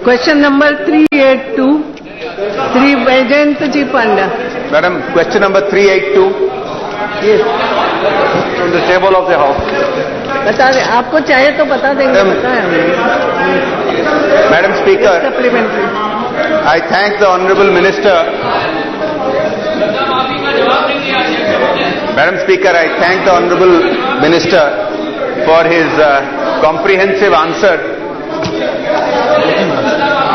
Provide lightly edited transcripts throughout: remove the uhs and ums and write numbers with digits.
Question number 382, Sri Baijayant Panda. Madam, question number 382. Yes. From the table of the House. बता दें, आपको चाहिए तो बता देंगे. Madam Speaker, Supplementary. I thank the Honourable Minister. Madam Speaker, I thank the Honourable Minister for his comprehensive answer.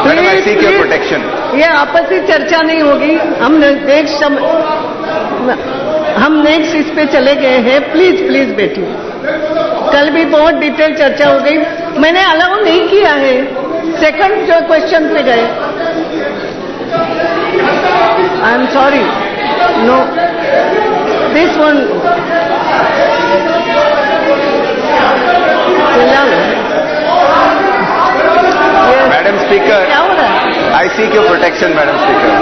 Madam, I seek your protection. ये आपसी चर्चा नहीं होगी. हम नेक्स्ट इस पे चले गए हैं. प्लीज बैठिए. कल भी बहुत डिटेल चर्चा हो गई. मैंने अलाउ नहीं किया है. सेकंड जो क्वेश्चन पे गए. I am sorry. No, this one. Madam Speaker, I seek your protection, Madam Speaker.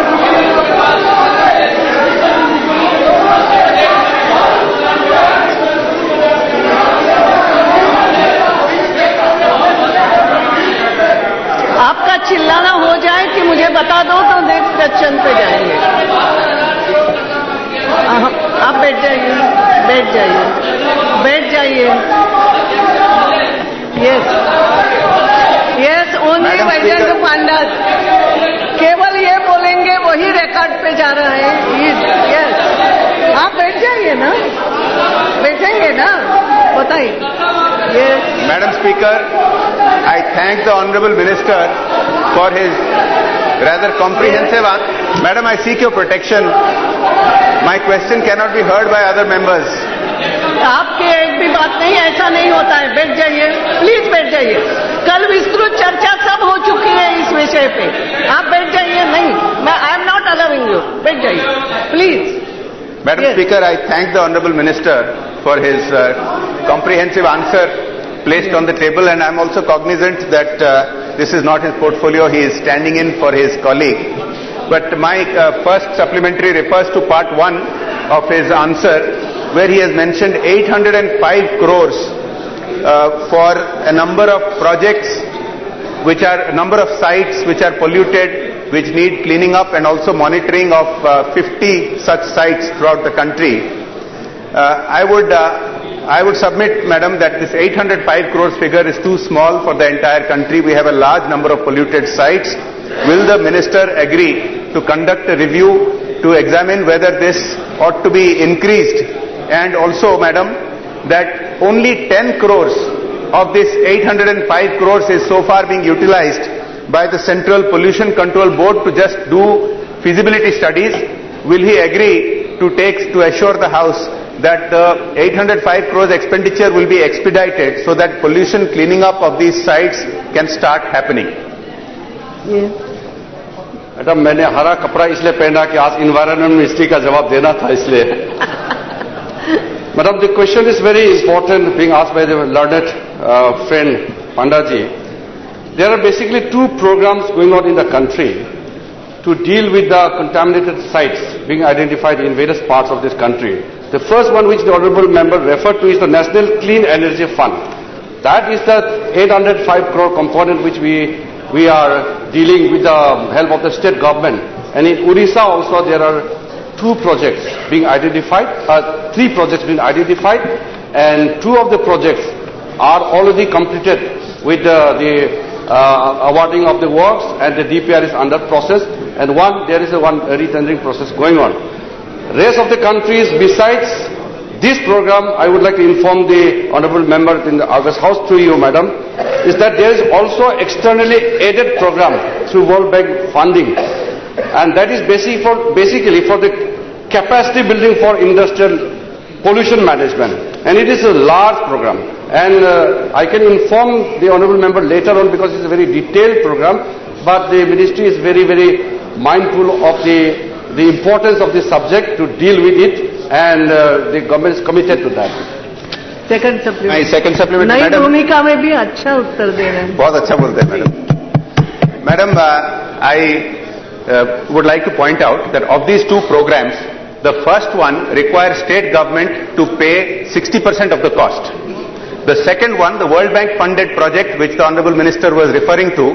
आपका चिल्लाना हो जाए कि मुझे बता दो तो नेक्स्ट क्वेश्चन पे जाएंगे. आप बैठ जाइए. यस ओनली बैजयंत पांडा. केवल ये बोलेंगे वही रिकॉर्ड पे जा रहा है. यस, आप बैठ जाइए ना. बैठेंगे ना, बताइए. Madam Speaker, I thank the Honourable Minister for his rather comprehensive answer. Madam, I seek your protection. My question cannot be heard by other members. आपकी एक भी बात नहीं, ऐसा नहीं होता है. बैठ जाइए, प्लीज बैठ जाइए. कल विस्तृत चर्चा सब हो चुकी है इस विषय पे. आप बैठ जाइए. नहीं, I am not allowing you. बैठ जाइए, please. Madam Speaker, I thank the Honourable Minister for his comprehensive answer placed on the table, and I am also cognizant that this is not his portfolio. He is standing in for his colleague. But my first supplementary refers to part 1 of his answer, where he has mentioned 805 crores for a number of projects, which are a number of sites which are polluted, which need cleaning up, and also monitoring of 50 such sites throughout the country. I would submit, Madam, that this 805 crores figure is too small for the entire country. We have a large number of polluted sites. Will the Minister agree to conduct a review to examine whether this ought to be increased? And also, Madam, that only 10 crores of this 805 crores is so far being utilized by the Central Pollution Control Board to just do feasibility studies. Will he agree to assure the House that the 805 crores expenditure will be expedited so that pollution cleaning up of these sites can start happening? Madam, मैंने हरा कपड़ा इसलिए पहना कि आज environment ministry का जवाब देना था, इसलिए. Madam, the question is very important, being asked by the learned friend Panda ji. There are basically two programs going on in the country to deal with the contaminated sites being identified in various parts of this country. The first one, which the Honourable Member referred to, is the National Clean Energy Fund. That is the 805 crore component which we are dealing with the help of the state government. And in Odisha also there are three projects being identified, and two of the projects are already completed with the awarding of the works, and the DPR is under process, and there is one retendering process going on. Rest of the countries, besides this program, I would like to inform the Honourable Member in the August House through you, Madam, is that there is also externally aided program through World Bank funding, and that is basically for the capacity building for industrial pollution management, and it is a large program. And I can inform the Honourable Member later on, because it's a very detailed program, but the Ministry is very, very mindful of the importance of this subject to deal with it, and the government is committed to that. Second supplement. Second supplement, नई Madam. भूमिका में भी अच्छा उत्तर दे रहे हैं. बहुत अच्छा बोलते हैं, Madam. Madam, I would like to point out that of these two programs, the first one requires state government to pay 60% of the cost. The second one, the World Bank funded project, which the Honourable Minister was referring to,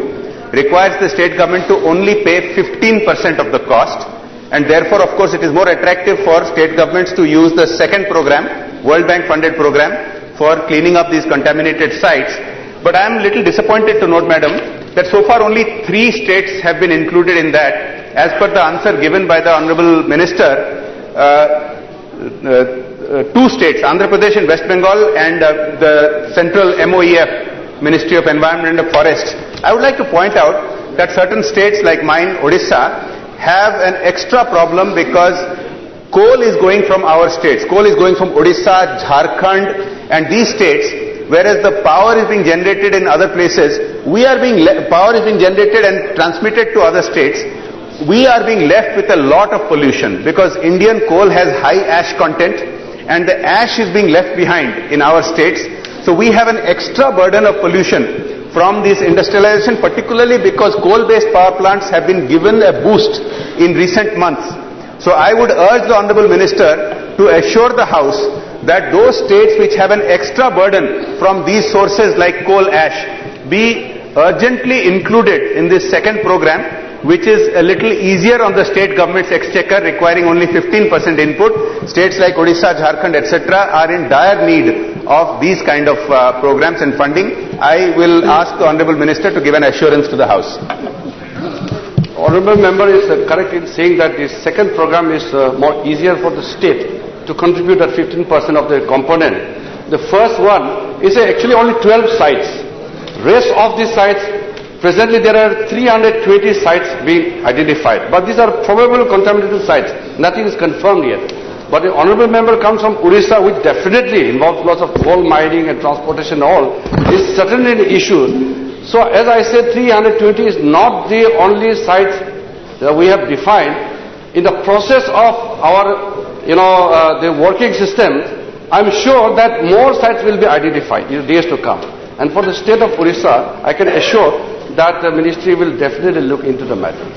requires the state government to only pay 15% of the cost, and therefore, of course, it is more attractive for state governments to use the second program, World Bank funded program, for cleaning up these contaminated sites. But I am a little disappointed to note, madam, that so far only 3 states have been included in that. As per the answer given by the Honorable Minister, 2 states, Andhra Pradesh and West Bengal, and the central MOEF, Ministry of Environment and Forests. I would like to point out that certain states like mine, Odisha, have an extra problem because coal is going from our states. Coal is going from Odisha, Jharkhand and these states, whereas the power is being generated in other places. Power is being generated and transmitted to other states. We are being left with a lot of pollution because Indian coal has high ash content and the ash is being left behind in our states. So we have an extra burden of pollution from this industrialization, particularly because coal-based power plants have been given a boost in recent months. So I would urge the Honorable Minister to assure the House that those states which have an extra burden from these sources like coal ash be urgently included in this second program, which is a little easier on the state government's exchequer, requiring only 15% input. States like Odisha, Jharkhand, etc. are in dire need of these kind of programs and funding. I will ask the Honorable Minister to give an assurance to the House. Honorable Member is correct in saying that the second program is more easier for the state to contribute at 15% of the component. The first one is actually only 12 sites. Rest of the sites, presently there are 320 sites being identified, but these are probable contaminated sites. Nothing is confirmed yet. But the Honorable Member comes from Odisha, which definitely involves lots of coal mining and transportation and all. This is certainly an issue. So as I said, 320 is not the only sites that we have defined. In the process of our, the working system, I'm sure that more sites will be identified in the days to come. And for the state of Odisha, I can assure that the ministry will definitely look into the matter.